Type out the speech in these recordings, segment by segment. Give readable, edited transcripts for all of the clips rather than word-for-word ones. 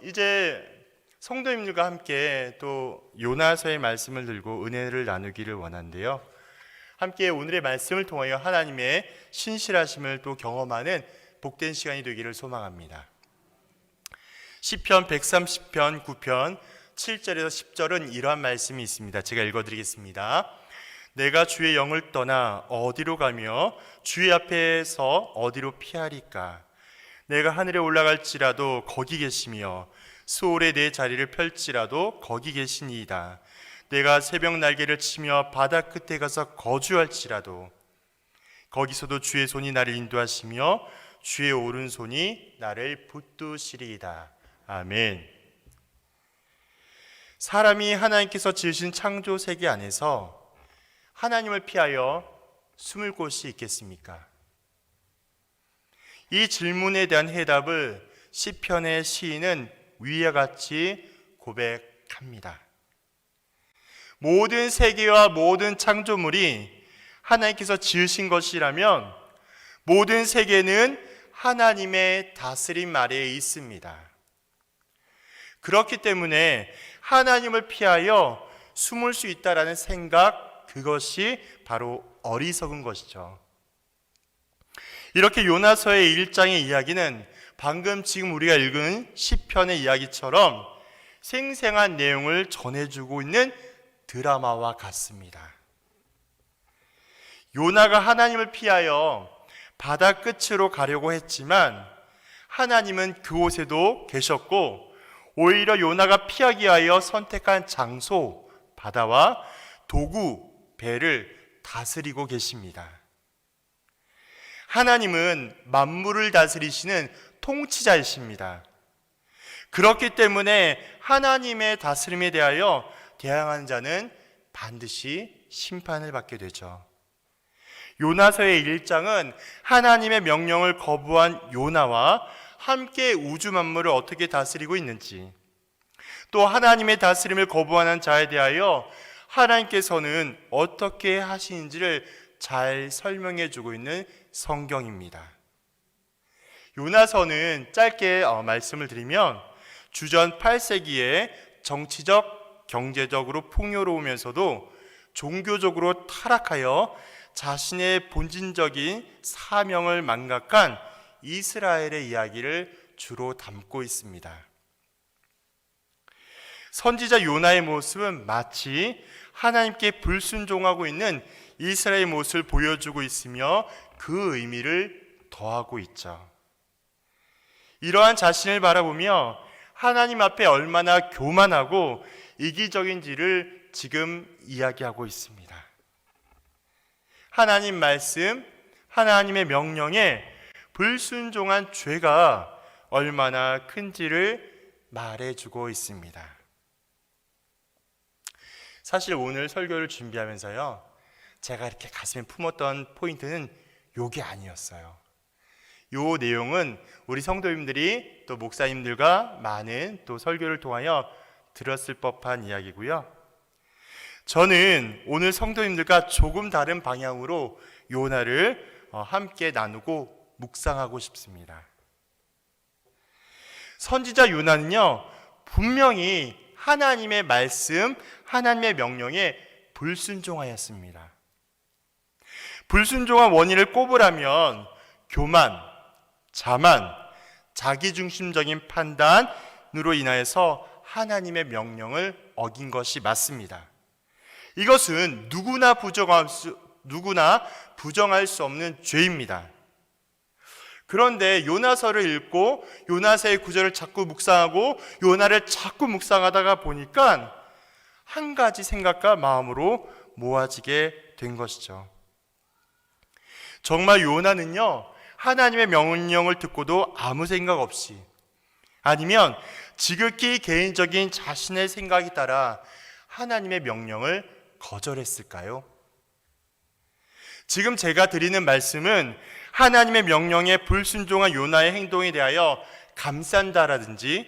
이제 성도님들과 함께 또 요나서의 말씀을 들고 은혜를 나누기를 원한데요. 함께 오늘의 말씀을 통하여 하나님의 신실하심을 또 경험하는 복된 시간이 되기를 소망합니다. 시편 130편 9편 7절에서 10절은 이러한 말씀이 있습니다. 제가 읽어드리겠습니다. 내가 주의 영을 떠나 어디로 가며 주의 앞에서 어디로 피하리까? 내가 하늘에 올라갈지라도 거기 계시며 수월에 내 자리를 펼지라도 거기 계시니이다. 내가 새벽 날개를 치며 바다 끝에 가서 거주할지라도 거기서도 주의 손이 나를 인도하시며 주의 오른손이 나를 붙드시리이다. 아멘. 사람이 하나님께서 지으신 창조 세계 안에서 하나님을 피하여 숨을 곳이 있겠습니까? 이 질문에 대한 해답을 시편의 시인은 위와 같이 고백합니다. 모든 세계와 모든 창조물이 하나님께서 지으신 것이라면 모든 세계는 하나님의 다스림 아래에 있습니다. 그렇기 때문에 하나님을 피하여 숨을 수 있다라는 생각, 그것이 바로 어리석은 것이죠. 이렇게 요나서의 1장의 이야기는 방금 지금 우리가 읽은 시편의 이야기처럼 생생한 내용을 전해주고 있는 드라마와 같습니다. 요나가 하나님을 피하여 바다 끝으로 가려고 했지만 하나님은 그곳에도 계셨고 오히려 요나가 피하기 위하여 선택한 장소, 바다와 도구, 배를 다스리고 계십니다. 하나님은 만물을 다스리시는 통치자이십니다. 그렇기 때문에 하나님의 다스림에 대하여 대항하는 자는 반드시 심판을 받게 되죠. 요나서의 1장은 하나님의 명령을 거부한 요나와 함께 우주 만물을 어떻게 다스리고 있는지, 또 하나님의 다스림을 거부하는 자에 대하여 하나님께서는 어떻게 하시는지를 잘 설명해 주고 있는 성경입니다. 요나서는 짧게 말씀을 드리면 주전 8세기에 정치적, 경제적으로 풍요로우면서도 종교적으로 타락하여 자신의 본질적인 사명을 망각한 이스라엘의 이야기를 주로 담고 있습니다. 선지자 요나의 모습은 마치 하나님께 불순종하고 있는 이스라엘의 모습을 보여주고 있으며 그 의미를 더하고 있죠. 이러한 자신을 바라보며 하나님 앞에 얼마나 교만하고 이기적인지를 지금 이야기하고 있습니다. 하나님 말씀, 하나님의 명령에 불순종한 죄가 얼마나 큰지를 말해주고 있습니다. 사실 오늘 설교를 준비하면서요, 제가 이렇게 가슴에 품었던 포인트는 요게 아니었어요. 요 내용은 우리 성도님들이 또 목사님들과 많은 또 설교를 통하여 들었을 법한 이야기고요. 저는 오늘 성도님들과 조금 다른 방향으로 요나를 함께 나누고 묵상하고 싶습니다. 선지자 요나는요, 분명히 하나님의 말씀, 하나님의 명령에 불순종하였습니다. 불순종한 원인을 꼽으라면 교만, 자만, 자기중심적인 판단으로 인하여서 하나님의 명령을 어긴 것이 맞습니다. 이것은 누구나 부정할 수 없는 죄입니다. 그런데 요나서를 읽고 요나서의 구절을 자꾸 묵상하고 요나를 자꾸 묵상하다가 보니까 한 가지 생각과 마음으로 모아지게 된 것이죠. 정말 요나는요, 하나님의 명령을 듣고도 아무 생각 없이, 아니면 지극히 개인적인 자신의 생각에 따라 하나님의 명령을 거절했을까요? 지금 제가 드리는 말씀은 하나님의 명령에 불순종한 요나의 행동에 대하여 감싼다라든지,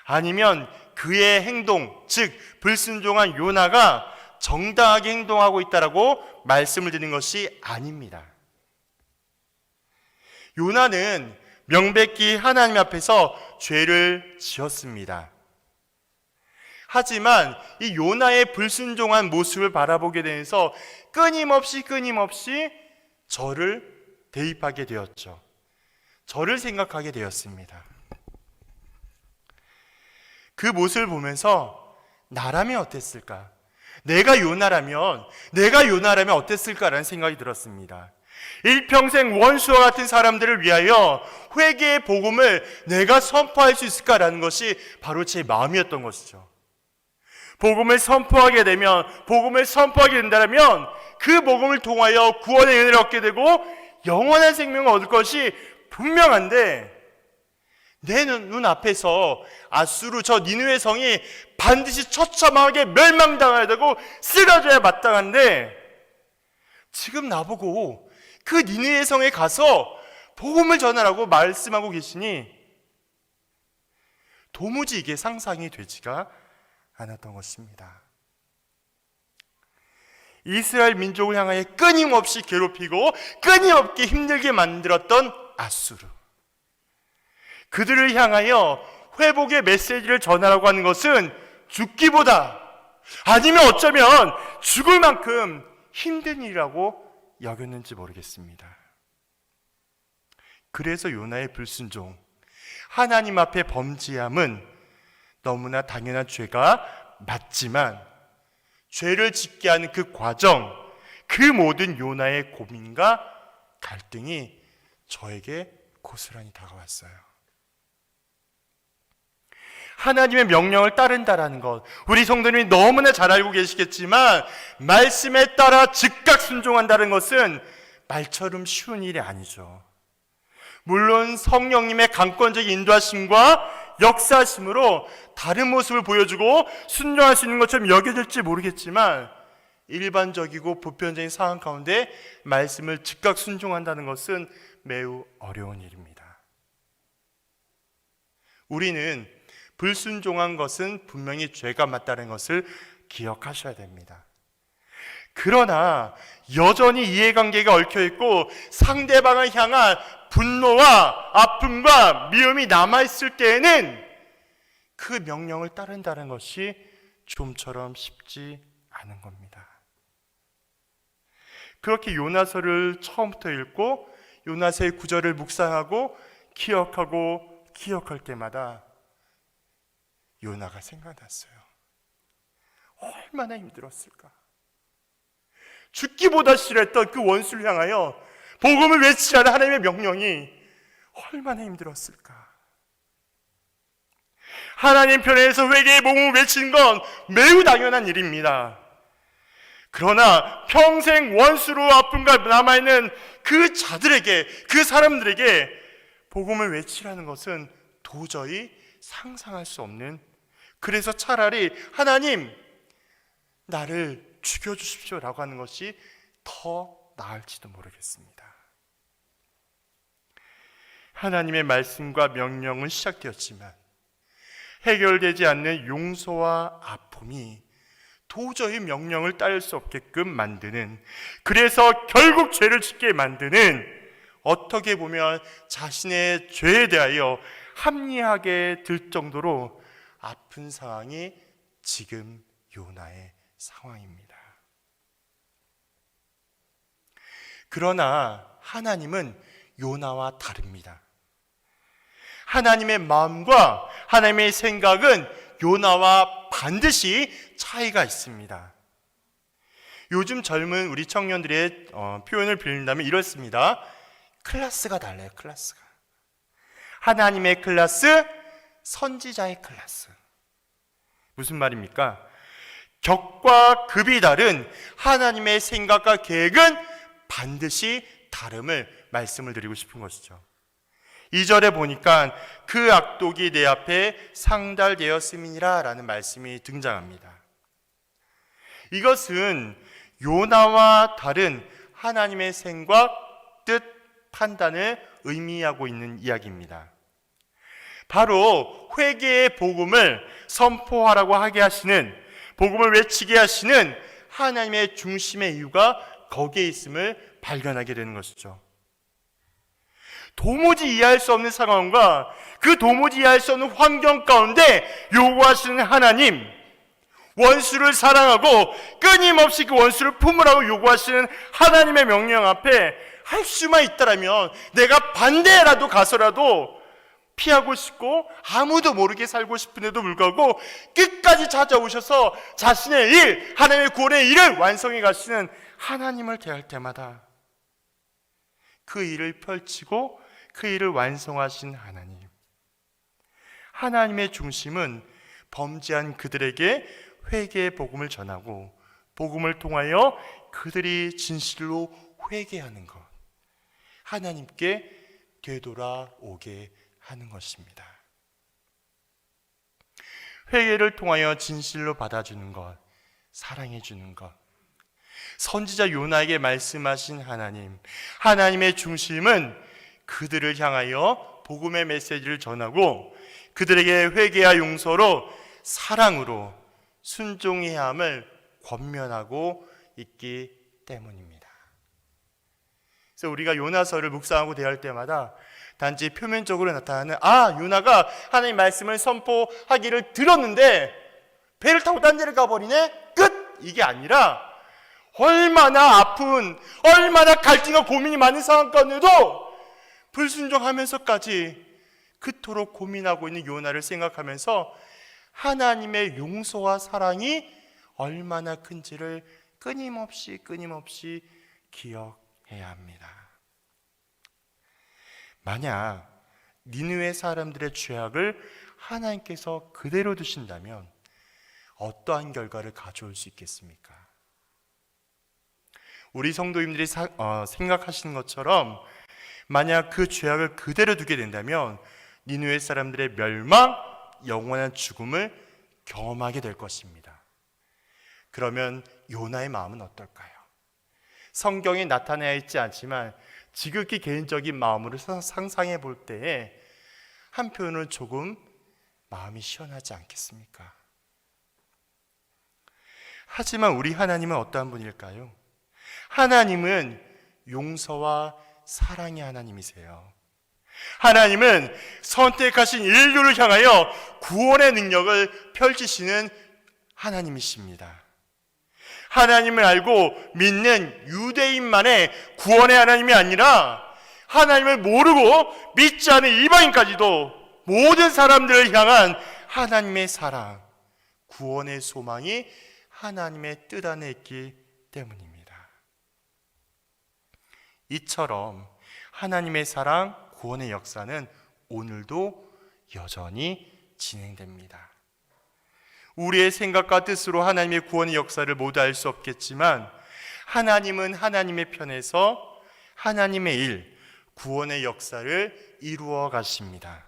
아니면 그의 행동, 즉 불순종한 요나가 정당하게 행동하고 있다라고 말씀을 드리는 것이 아닙니다. 요나는 명백히 하나님 앞에서 죄를 지었습니다. 하지만 이 요나의 불순종한 모습을 바라보게 되면서 끊임없이 저를 대입하게 되었죠. 저를 생각하게 되었습니다. 그 모습을 보면서 나라면 어땠을까? 내가 요나라면 어땠을까라는 생각이 들었습니다. 일평생 원수와 같은 사람들을 위하여 회개의 복음을 내가 선포할 수 있을까라는 것이 바로 제 마음이었던 것이죠. 복음을 선포하게 된다면 그 복음을 통하여 구원의 은혜를 얻게 되고 영원한 생명을 얻을 것이 분명한데, 내 눈앞에서 아수르 저 니느웨 성이 반드시 처참하게 멸망당해야 되고 쓰러져야 마땅한데, 지금 나보고 그 니느웨 성에 가서 복음을 전하라고 말씀하고 계시니 도무지 이게 상상이 되지가 않았던 것입니다. 이스라엘 민족을 향하여 끊임없이 괴롭히고 끊임없게 힘들게 만들었던 아수르, 그들을 향하여 회복의 메시지를 전하라고 하는 것은 죽기보다, 아니면 어쩌면 죽을 만큼 힘든 일이라고 여겼는지 모르겠습니다. 그래서 요나의 불순종, 하나님 앞에 범죄함은 너무나 당연한 죄가 맞지만, 죄를 짓게 하는 그 과정, 그 모든 요나의 고민과 갈등이 저에게 고스란히 다가왔어요. 하나님의 명령을 따른다라는 것, 우리 성도님이 너무나 잘 알고 계시겠지만, 말씀에 따라 즉각 순종한다는 것은 말처럼 쉬운 일이 아니죠. 물론 성령님의 강권적인 인도하심과 역사하심으로 다른 모습을 보여주고 순종할 수 있는 것처럼 여겨질지 모르겠지만, 일반적이고 보편적인 상황 가운데 말씀을 즉각 순종한다는 것은 매우 어려운 일입니다. 우리는 불순종한 것은 분명히 죄가 맞다는 것을 기억하셔야 됩니다. 그러나 여전히 이해관계가 얽혀있고 상대방을 향한 분노와 아픔과 미움이 남아있을 때에는 그 명령을 따른다는 것이 좀처럼 쉽지 않은 겁니다. 그렇게 요나서를 처음부터 읽고 요나서의 구절을 묵상하고 기억할 때마다 요나가 생각났어요. 얼마나 힘들었을까. 죽기보다 싫어했던 그 원수를 향하여 복음을 외치라는 하나님의 명령이 얼마나 힘들었을까. 하나님 편에서 회개의 복음을 외치는 건 매우 당연한 일입니다. 그러나 평생 원수로 아픔과 남아있는 그 자들에게, 그 사람들에게 복음을 외치라는 것은 도저히 상상할 수 없는, 그래서 차라리 하나님 나를 죽여주십시오 라고 하는 것이 더 나을지도 모르겠습니다. 하나님의 말씀과 명령은 시작되었지만 해결되지 않는 용서와 아픔이 도저히 명령을 따를 수 없게끔 만드는, 그래서 결국 죄를 짓게 만드는, 어떻게 보면 자신의 죄에 대하여 합리하게 들 정도로 아픈 상황이 지금 요나의 상황입니다. 그러나 하나님은 요나와 다릅니다. 하나님의 마음과 하나님의 생각은 요나와 반드시 차이가 있습니다. 요즘 젊은 우리 청년들의 표현을 빌린다면 이렇습니다. 클래스가 달라요. 클래스가. 하나님의 클래스, 선지자의 클래스. 무슨 말입니까? 격과 급이 다른 하나님의 생각과 계획은 반드시 다름을 말씀을 드리고 싶은 것이죠. 2절에 보니까 그 악독이 내 앞에 상달되었음이니라 라는 말씀이 등장합니다. 이것은 요나와 다른 하나님의 생각, 뜻, 판단을 의미하고 있는 이야기입니다. 바로 회개의 복음을 선포하라고 하게 하시는, 복음을 외치게 하시는 하나님의 중심의 이유가 거기에 있음을 발견하게 되는 것이죠. 도무지 이해할 수 없는 상황과 그 도무지 이해할 수 없는 환경 가운데 요구하시는 하나님, 원수를 사랑하고 끊임없이 그 원수를 품으라고 요구하시는 하나님의 명령 앞에 할 수만 있다라면 내가 반대라도 가서라도 피하고 싶고 아무도 모르게 살고 싶은데도 불구하고 끝까지 찾아오셔서 자신의 일, 하나님의 구원의 일을 완성해 가시는 하나님을 대할 때마다 그 일을 펼치고 그 일을 완성하신 하나님, 하나님의 중심은 범죄한 그들에게 회개의 복음을 전하고 복음을 통하여 그들이 진실로 회개하는 것, 하나님께 되돌아오게 하는 것입니다. 회개를 통하여 진실로 받아주는 것, 사랑해 주는 것, 선지자 요나에게 말씀하신 하나님, 하나님의 중심은 그들을 향하여 복음의 메시지를 전하고 그들에게 회개와 용서로 사랑으로 순종해야 함을 권면하고 있기 때문입니다. 그래서 우리가 요나서를 묵상하고 대할 때마다 단지 표면적으로 나타나는 요나가 하나님 말씀을 선포하기를 들었는데 배를 타고 딴 데를 가버리네? 끝! 이게 아니라 얼마나 아픈, 얼마나 갈등과 고민이 많은 상황 가운데도 불순종하면서까지 그토록 고민하고 있는 요나를 생각하면서 하나님의 용서와 사랑이 얼마나 큰지를 끊임없이 기억해야 합니다. 만약 니느웨 사람들의 죄악을 하나님께서 그대로 두신다면 어떠한 결과를 가져올 수 있겠습니까? 우리 성도님들이 생각하시는 것처럼 만약 그 죄악을 그대로 두게 된다면 니느웨 사람들의 멸망, 영원한 죽음을 경험하게 될 것입니다. 그러면 요나의 마음은 어떨까요? 성경에 나타나 있지 않지만 지극히 개인적인 마음으로 상상해 볼 때에 한편으로는 조금 마음이 시원하지 않겠습니까? 하지만 우리 하나님은 어떠한 분일까요? 하나님은 용서와 사랑의 하나님이세요. 하나님은 선택하신 인류를 향하여 구원의 능력을 펼치시는 하나님이십니다. 하나님을 알고 믿는 유대인만의 구원의 하나님이 아니라 하나님을 모르고 믿지 않은 이방인까지도 모든 사람들을 향한 하나님의 사랑, 구원의 소망이 하나님의 뜻 안에 있기 때문입니다. 이처럼 하나님의 사랑, 구원의 역사는 오늘도 여전히 진행됩니다. 우리의 생각과 뜻으로 하나님의 구원의 역사를 모두 알 수 없겠지만 하나님은 하나님의 편에서 하나님의 일, 구원의 역사를 이루어 가십니다.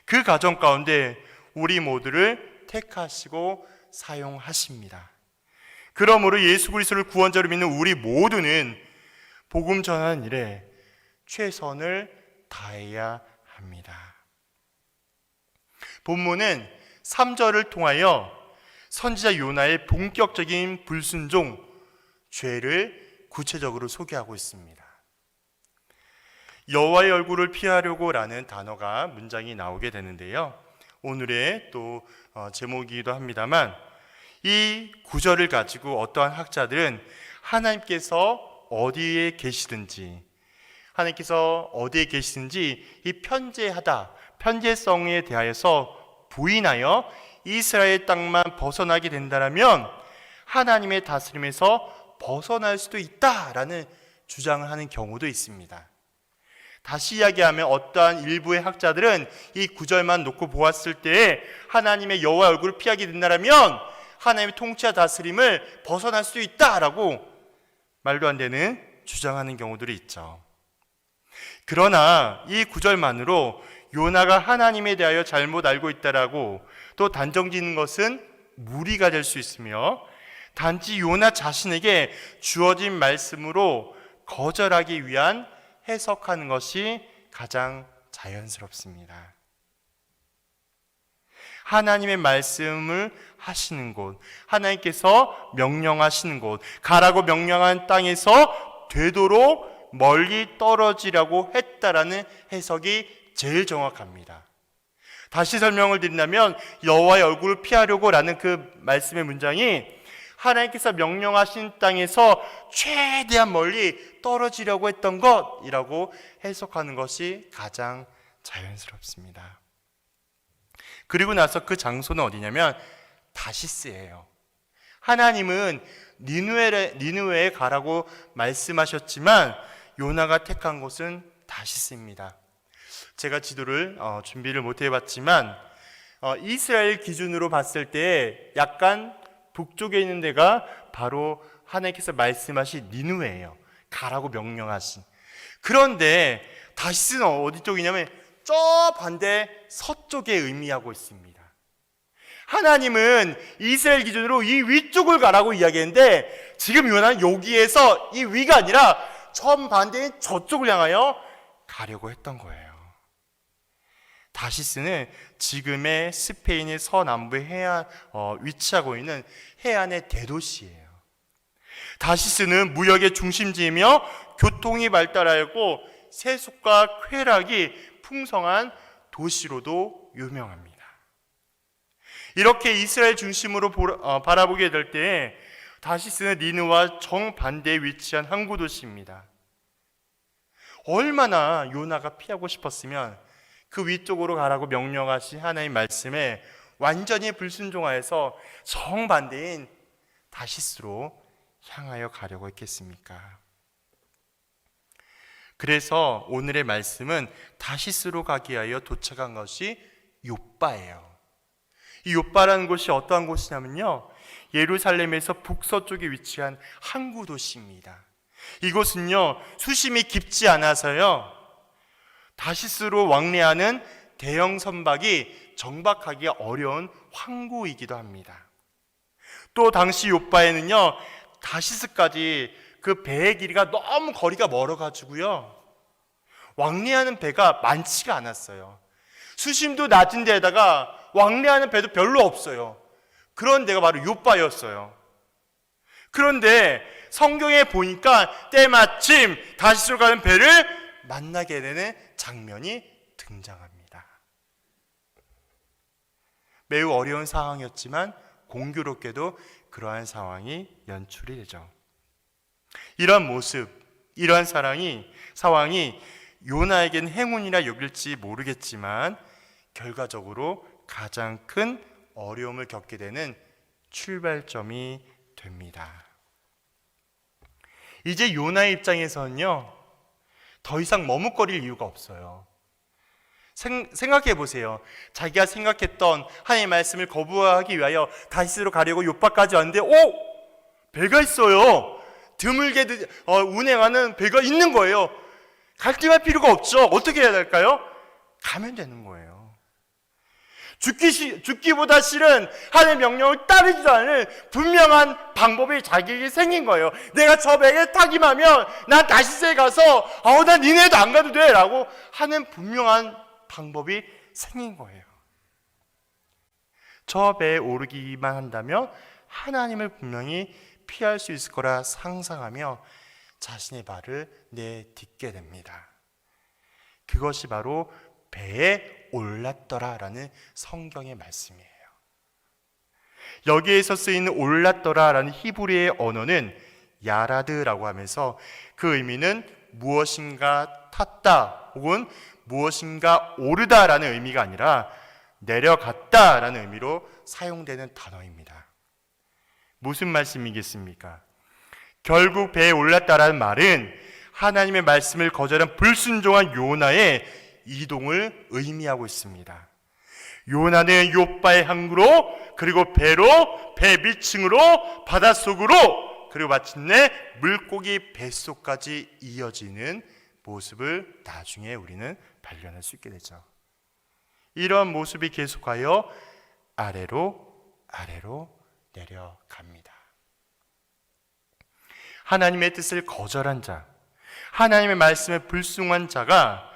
그 과정 가운데 우리 모두를 택하시고 사용하십니다. 그러므로 예수 그리스도를 구원자로 믿는 우리 모두는 복음 전하는 일에 최선을 다해야 합니다. 본문은 3절을 통하여 선지자 요나의 본격적인 불순종, 죄를 구체적으로 소개하고 있습니다. 여호와의 얼굴을 피하려고 라는 단어가 문장이 나오게 되는데요. 오늘의 또 제목이기도 합니다만 이 구절을 가지고 어떠한 학자들은 하나님께서 어디에 계시든지 하나님께서 어디에 계시든지 이 편재하다, 편재성에 대하여서 부인하여 이스라엘 땅만 벗어나게 된다면 하나님의 다스림에서 벗어날 수도 있다라는 주장을 하는 경우도 있습니다. 다시 이야기하면 어떠한 일부의 학자들은 이 구절만 놓고 보았을 때에 하나님의 여호와 얼굴을 피하게 된다면 하나님의 통치와 다스림을 벗어날 수도 있다라고 말도 안 되는 주장하는 경우들이 있죠. 그러나 이 구절만으로 요나가 하나님에 대하여 잘못 알고 있다라고 또 단정짓는 것은 무리가 될 수 있으며 단지 요나 자신에게 주어진 말씀으로 거절하기 위한 해석하는 것이 가장 자연스럽습니다. 하나님의 말씀을 하시는 곳, 하나님께서 명령하시는 곳, 가라고 명령한 땅에서 되도록 멀리 떨어지라고 했다라는 해석이 제일 정확합니다. 다시 설명을 드린다면 여호와의 얼굴을 피하려고 라는 그 말씀의 문장이 하나님께서 명령하신 땅에서 최대한 멀리 떨어지려고 했던 것이라고 해석하는 것이 가장 자연스럽습니다. 그리고 나서 그 장소는 어디냐면 다시스예요. 하나님은 니느웨에 가라고 말씀하셨지만 요나가 택한 곳은 다시스입니다. 제가 지도를 준비를 못 해봤지만 이스라엘 기준으로 봤을 때 약간 북쪽에 있는 데가 바로 하나님께서 말씀하신 니느웨예요. 가라고 명령하신. 그런데 다시스는 어디 쪽이냐면 저 반대 서쪽에 의미하고 있습니다. 하나님은 이스라엘 기준으로 이 위쪽을 가라고 이야기했는데 지금 요나는 여기에서 이 위가 아니라 정반대인 저쪽을 향하여 가려고 했던 거예요. 다시스는 지금의 스페인의 서남부의 해안 위치하고 있는 해안의 대도시예요. 다시스는 무역의 중심지이며 교통이 발달하였고 세속과 쾌락이 풍성한 도시로도 유명합니다. 이렇게 이스라엘 중심으로 바라보게 될 때 다시스는 니느웨와 정반대에 위치한 항구 도시입니다. 얼마나 요나가 피하고 싶었으면 그 위쪽으로 가라고 명령하신 하나님의 말씀에 완전히 불순종하여서 정반대인 다시스로 향하여 가려고 했겠습니까? 그래서 오늘의 말씀은 다시스로 가기 위하여 도착한 것이 욥바예요. 이 욥바라는 곳이 어떠한 곳이냐면요, 예루살렘에서 북서쪽에 위치한 항구 도시입니다. 이곳은요 수심이 깊지 않아서요 다시스로 왕래하는 대형 선박이 정박하기가 어려운 항구이기도 합니다. 또 당시 욥바에는요 다시스까지 그 배의 길이가 너무 거리가 멀어가지고요 왕래하는 배가 많지가 않았어요. 수심도 낮은 데다가 왕래하는 배도 별로 없어요. 그런 데가 바로 욥바였어요. 그런데 성경에 보니까 때마침 다시스로 가는 배를 만나게 되는 장면이 등장합니다. 매우 어려운 상황이었지만 공교롭게도 그러한 상황이 연출이 되죠. 이러한 모습, 이러한 상황이 요나에겐 행운이라 여길지 모르겠지만 결과적으로 가장 큰 어려움을 겪게 되는 출발점이 됩니다. 이제 요나의 입장에서는요 더 이상 머뭇거릴 이유가 없어요. 생각해 보세요. 자기가 생각했던 하나님의 말씀을 거부하기 위하여 다시스로 가려고 욥바까지 왔는데 배가 있어요. 드물게 운행하는 배가 있는 거예요. 갈등할 필요가 없죠. 어떻게 해야 될까요? 가면 되는 거예요. 죽기보다 싫은 하나님의 명령을 따르지도 않은 분명한 방법이 자기에게 생긴 거예요. 내가 저 배에 타기만 하면 난 다시스에 가서 난 니네도 안 가도 돼 라고 하는 분명한 방법이 생긴 거예요. 저 배에 오르기만 한다면 하나님을 분명히 피할 수 있을 거라 상상하며 자신의 발을 내딛게 됩니다. 그것이 바로 배에 올랐더라라는 성경의 말씀이에요. 여기에서 쓰이는 올랐더라라는 히브리의 언어는 야라드라고 하면서 그 의미는 무엇인가 탔다 혹은 무엇인가 오르다라는 의미가 아니라 내려갔다라는 의미로 사용되는 단어입니다. 무슨 말씀이겠습니까? 결국 배에 올랐다라는 말은 하나님의 말씀을 거절한 불순종한 요나의 이동을 의미하고 있습니다. 요나는 욥바의 항구로, 그리고 배로, 배 밑층으로, 바닷속으로, 그리고 마침내 물고기 뱃속까지 이어지는 모습을 나중에 우리는 발견할 수 있게 되죠. 이런 모습이 계속하여 아래로 내려갑니다. 하나님의 뜻을 거절한 자, 하나님의 말씀에 불순종한 자가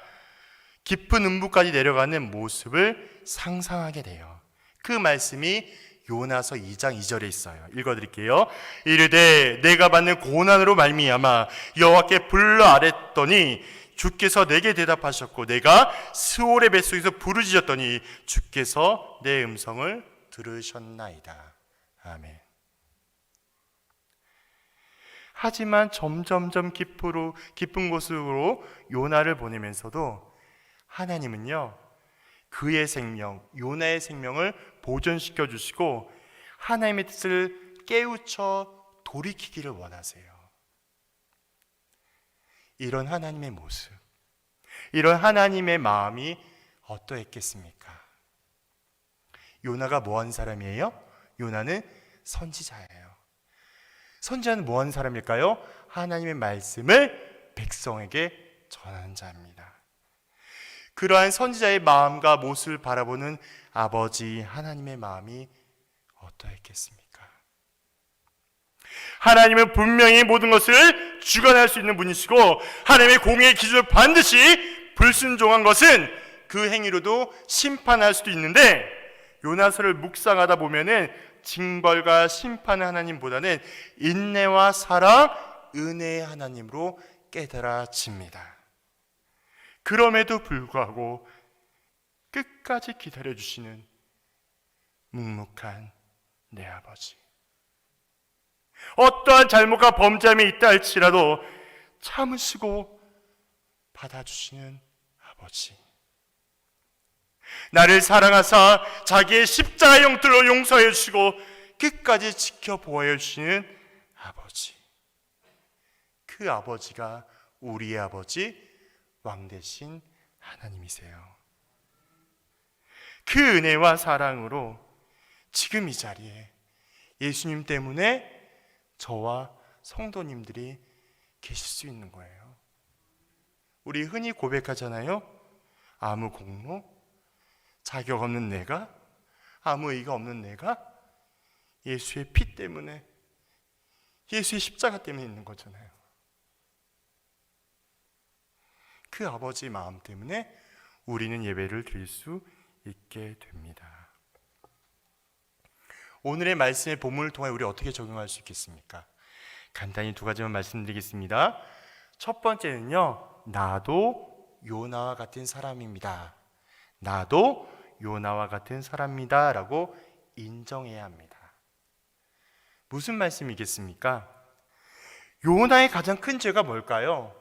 깊은 음부까지 내려가는 모습을 상상하게 돼요. 그 말씀이 요나서 2장 2절에 있어요. 읽어드릴게요. 이르되 내가 받는 고난으로 말미암아 여호와께 불러 아랬더니 주께서 내게 대답하셨고 내가 스올의 뱃속에서 부르짖었더니 주께서 내 음성을 들으셨나이다. 아멘. 하지만 점점점 깊은 곳으로 요나를 보내면서도 하나님은요, 그의 생명, 요나의 생명을 보존시켜 주시고 하나님의 뜻을 깨우쳐 돌이키기를 원하세요. 이런 하나님의 모습, 이런 하나님의 마음이 어떠했겠습니까? 요나가 뭐한 사람이에요? 요나는 선지자예요. 선지자는 뭐한 사람일까요? 하나님의 말씀을 백성에게 전하는 자입니다. 그러한 선지자의 마음과 모습을 바라보는 아버지 하나님의 마음이 어떠했겠습니까? 하나님은 분명히 모든 것을 주관할 수 있는 분이시고 하나님의 공의의 기준을 반드시 불순종한 것은 그 행위로도 심판할 수도 있는데, 요나서를 묵상하다 보면은 징벌과 심판의 하나님보다는 인내와 사랑, 은혜의 하나님으로 깨달아집니다. 그럼에도 불구하고 끝까지 기다려주시는 묵묵한 내 아버지, 어떠한 잘못과 범죄함이 있다 할지라도 참으시고 받아주시는 아버지, 나를 사랑하사 자기의 십자가 형틀로 용서해 주시고 끝까지 지켜보아 주시는 아버지, 그 아버지가 우리의 아버지 왕 되신 하나님이세요. 그 은혜와 사랑으로 지금 이 자리에 예수님 때문에 저와 성도님들이 계실 수 있는 거예요. 우리 흔히 고백하잖아요. 아무 공로, 자격 없는 내가, 아무 의의가 없는 내가 예수의 피 때문에, 예수의 십자가 때문에 있는 거잖아요. 그 아버지의 마음 때문에 우리는 예배를 드릴 수 있게 됩니다. 오늘의 말씀의 본문을 통해 우리 어떻게 적용할 수 있겠습니까? 간단히 두 가지만 말씀드리겠습니다. 첫 번째는요, 나도 요나와 같은 사람입니다. 나도 요나와 같은 사람입니다 라고 인정해야 합니다. 무슨 말씀이겠습니까? 요나의 가장 큰 죄가 뭘까요?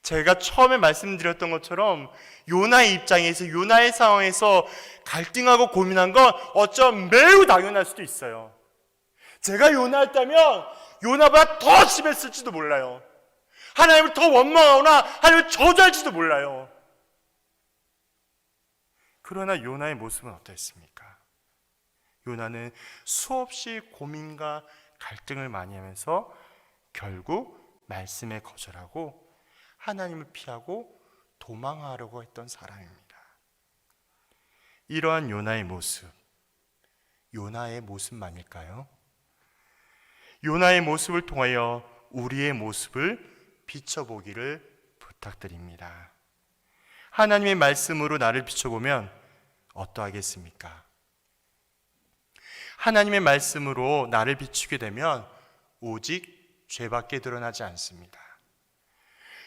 제가 처음에 말씀드렸던 것처럼 요나의 입장에서, 요나의 상황에서 갈등하고 고민한 건 어쩌면 매우 당연할 수도 있어요. 제가 요나였다면 요나보다 더 심했을지도 몰라요. 하나님을 더 원망하거나 하나님을 저주할지도 몰라요. 그러나 요나의 모습은 어땠습니까? 요나는 수없이 고민과 갈등을 많이 하면서 결국 말씀에 거절하고 하나님을 피하고 도망하려고 했던 사람입니다. 이러한 요나의 모습, 요나의 모습만일까요? 요나의 모습을 통하여 우리의 모습을 비춰보기를 부탁드립니다. 하나님의 말씀으로 나를 비춰보면 어떠하겠습니까? 하나님의 말씀으로 나를 비추게 되면 오직 죄밖에 드러나지 않습니다.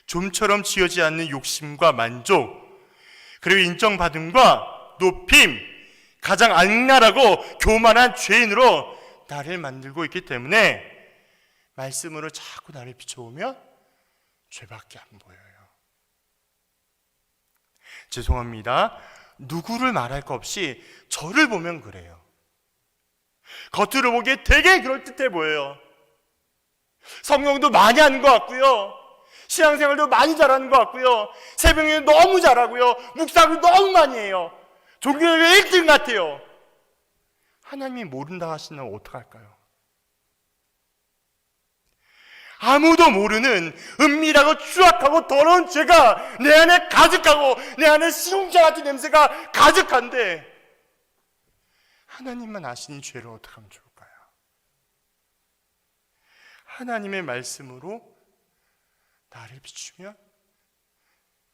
좀처럼 지어지지 않는 욕심과 만족, 그리고 인정받음과 높임, 가장 악랄하고 교만한 죄인으로 나를 만들고 있기 때문에 말씀으로 자꾸 나를 비춰보면 죄밖에 안 보여요. 죄송합니다. 누구를 말할 것 없이 저를 보면 그래요. 겉으로 보기에 되게 그럴듯해 보여요. 성경도 많이 하는 것 같고요, 신앙생활도 많이 잘하는 것 같고요, 새벽에 너무 잘하고요, 묵상을 너무 많이 해요. 종교의 1등 같아요. 하나님이 모른다 하시면 어떡할까요? 아무도 모르는 은밀하고 추악하고 더러운 죄가 내 안에 가득하고 내 안에 시궁자 같은 냄새가 가득한데 하나님만 아시니 죄를 어떻게 하면 좋을까요? 하나님의 말씀으로 나를 비추면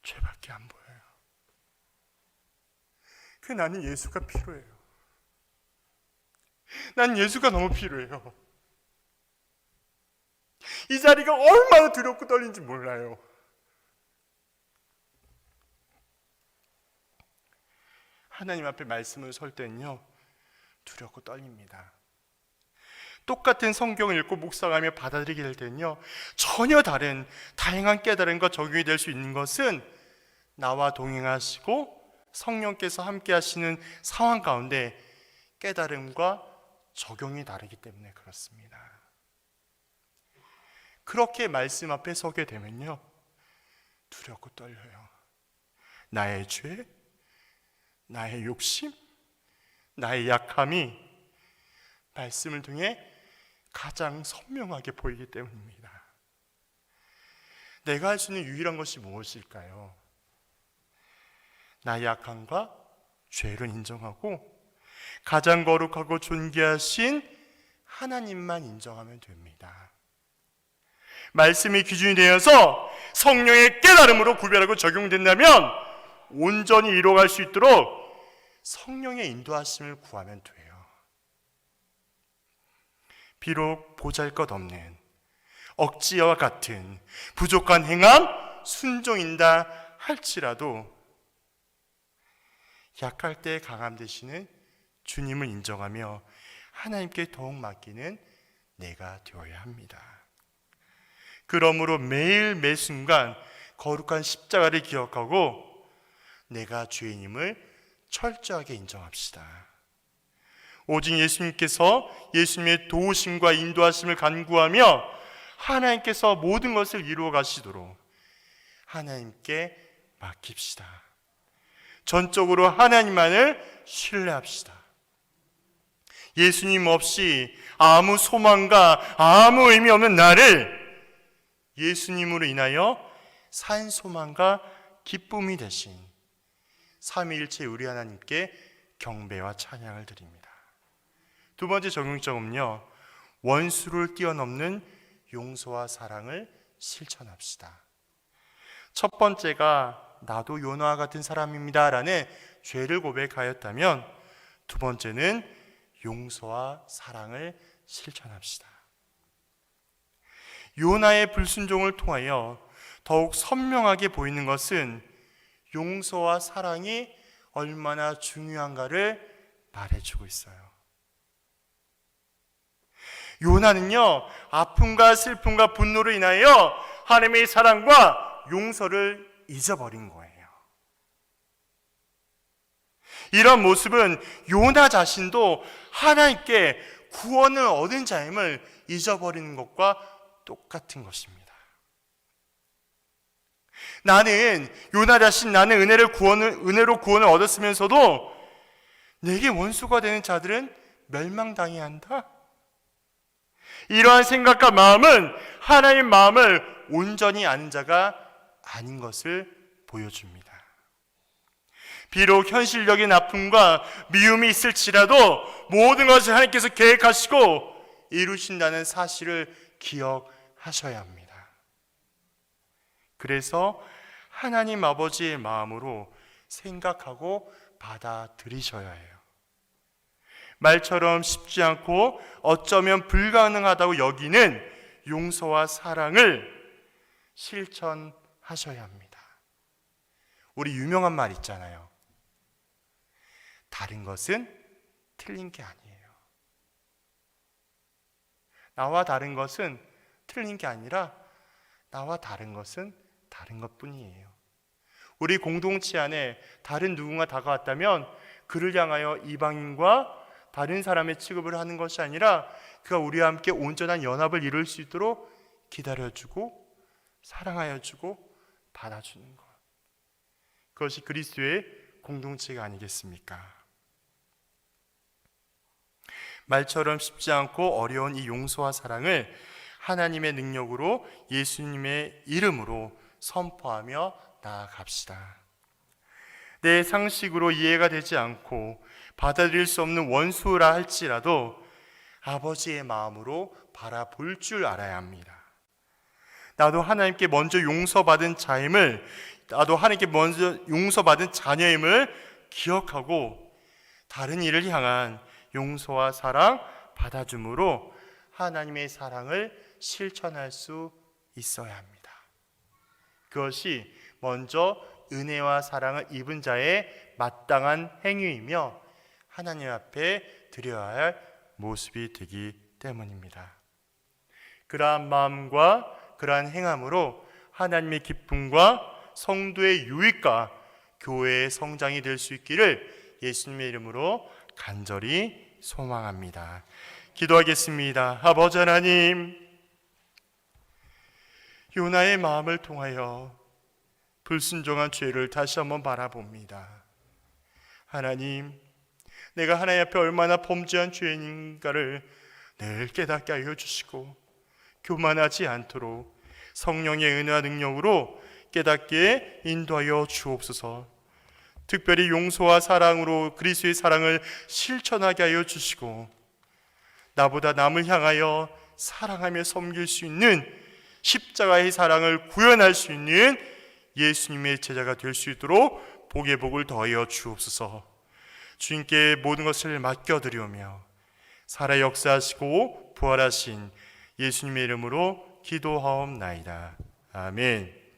죄밖에 안 보여요. 그 나는 예수가 필요해요. 난 예수가 너무 필요해요. 이 자리가 얼마나 두렵고 떨리는지 몰라요. 하나님 앞에 말씀을 설 때는요, 두렵고 떨립니다. 똑같은 성경을 읽고 묵상하며 받아들이게 될 때는요, 전혀 다른 다양한 깨달음과 적용이 될 수 있는 것은 나와 동행하시고 성령께서 함께 하시는 상황 가운데 깨달음과 적용이 다르기 때문에 그렇습니다. 그렇게 말씀 앞에 서게 되면요, 두렵고 떨려요. 나의 죄, 나의 욕심, 나의 약함이 말씀을 통해 가장 선명하게 보이기 때문입니다. 내가 할 수 있는 유일한 것이 무엇일까요? 나의 약함과 죄를 인정하고 가장 거룩하고 존귀하신 하나님만 인정하면 됩니다. 말씀이 기준이 되어서 성령의 깨달음으로 구별하고 적용된다면 온전히 이루어갈 수 있도록 성령의 인도하심을 구하면 돼요. 비록 보잘것없는 억지와 같은 부족한 행함, 순종인다 할지라도 약할 때 강함 되시는 주님을 인정하며 하나님께 더욱 맡기는 내가 되어야 합니다. 그러므로 매일 매순간 거룩한 십자가를 기억하고 내가 죄인임을 철저하게 인정합시다. 오직 예수님께서 예수님의 도우심과 인도하심을 간구하며 하나님께서 모든 것을 이루어 가시도록 하나님께 맡깁시다. 전적으로 하나님만을 신뢰합시다. 예수님 없이 아무 소망과 아무 의미 없는 나를 예수님으로 인하여 산 소망과 기쁨이 되신 삼위일체 우리 하나님께 경배와 찬양을 드립니다. 두 번째 적용점은요, 원수를 뛰어넘는 용서와 사랑을 실천합시다. 첫 번째가 나도 요나와 같은 사람입니다 라는 죄를 고백하였다면, 두 번째는 용서와 사랑을 실천합시다. 요나의 불순종을 통하여 더욱 선명하게 보이는 것은 용서와 사랑이 얼마나 중요한가를 말해주고 있어요. 요나는요, 아픔과 슬픔과 분노로 인하여 하나님의 사랑과 용서를 잊어버린 거예요. 이런 모습은 요나 자신도 하나님께 구원을 얻은 자임을 잊어버리는 것과 똑같은 것입니다. 요나 자신 나는 은혜로 구원을 얻었으면서도 내게 원수가 되는 자들은 멸망당해야 한다. 이러한 생각과 마음은 하나님의 마음을 온전히 아는 자가 아닌 것을 보여줍니다. 비록 현실적인 아픔과 미움이 있을지라도 모든 것을 하나님께서 계획하시고 이루신다는 사실을 기억하셔야 합니다. 그래서 하나님 아버지의 마음으로 생각하고 받아들이셔야 해요. 말처럼 쉽지 않고 어쩌면 불가능하다고 여기는 용서와 사랑을 실천하셔야 합니다. 우리 유명한 말 있잖아요. 다른 것은 틀린 게 아니에요. 나와 다른 것은 틀린 게 아니라 나와 다른 것은 다른 것뿐이에요. 우리 공동체 안에 다른 누군가 다가왔다면 그를 향하여 이방인과 다른 사람의 취급을 하는 것이 아니라 그가 우리와 함께 온전한 연합을 이룰 수 있도록 기다려주고 사랑하여주고 받아주는 것, 그것이 그리스도의 공동체가 아니겠습니까? 말처럼 쉽지 않고 어려운 이 용서와 사랑을 하나님의 능력으로 예수님의 이름으로 선포하며 나아갑시다. 내 상식으로 이해가 되지 않고 받아들일 수 없는 원수라 할지라도 아버지의 마음으로 바라볼 줄 알아야 합니다. 나도 하나님께 먼저 용서받은 자임을, 나도 하나님께 먼저 용서받은 자녀임을 기억하고 다른 이를 향한 용서와 사랑 받아줌으로 하나님의 사랑을 실천할 수 있어야 합니다. 그것이 먼저 은혜와 사랑을 입은 자의 마땅한 행위이며 하나님 앞에 드려야 할 모습이 되기 때문입니다. 그러한 마음과 그러한 행함으로 하나님의 기쁨과 성도의 유익과 교회의 성장이 될 수 있기를 예수님의 이름으로 간절히 소망합니다. 기도하겠습니다. 아버지 하나님, 요나의 마음을 통하여 불순종한 죄를 다시 한번 바라봅니다. 하나님, 내가 하나님 앞에 얼마나 범죄한 죄인인가를 늘 깨닫게 하여 주시고 교만하지 않도록 성령의 은혜와 능력으로 깨닫게 인도하여 주옵소서. 특별히 용서와 사랑으로 그리스도의 사랑을 실천하게 하여 주시고 나보다 남을 향하여 사랑하며 섬길 수 있는 십자가의 사랑을 구현할 수 있는 예수님의 제자가 될 수 있도록 복의 복을 더하여 주옵소서. 주님께 모든 것을 맡겨드리오며 살아 역사하시고 부활하신 예수님의 이름으로 기도하옵나이다. 아멘.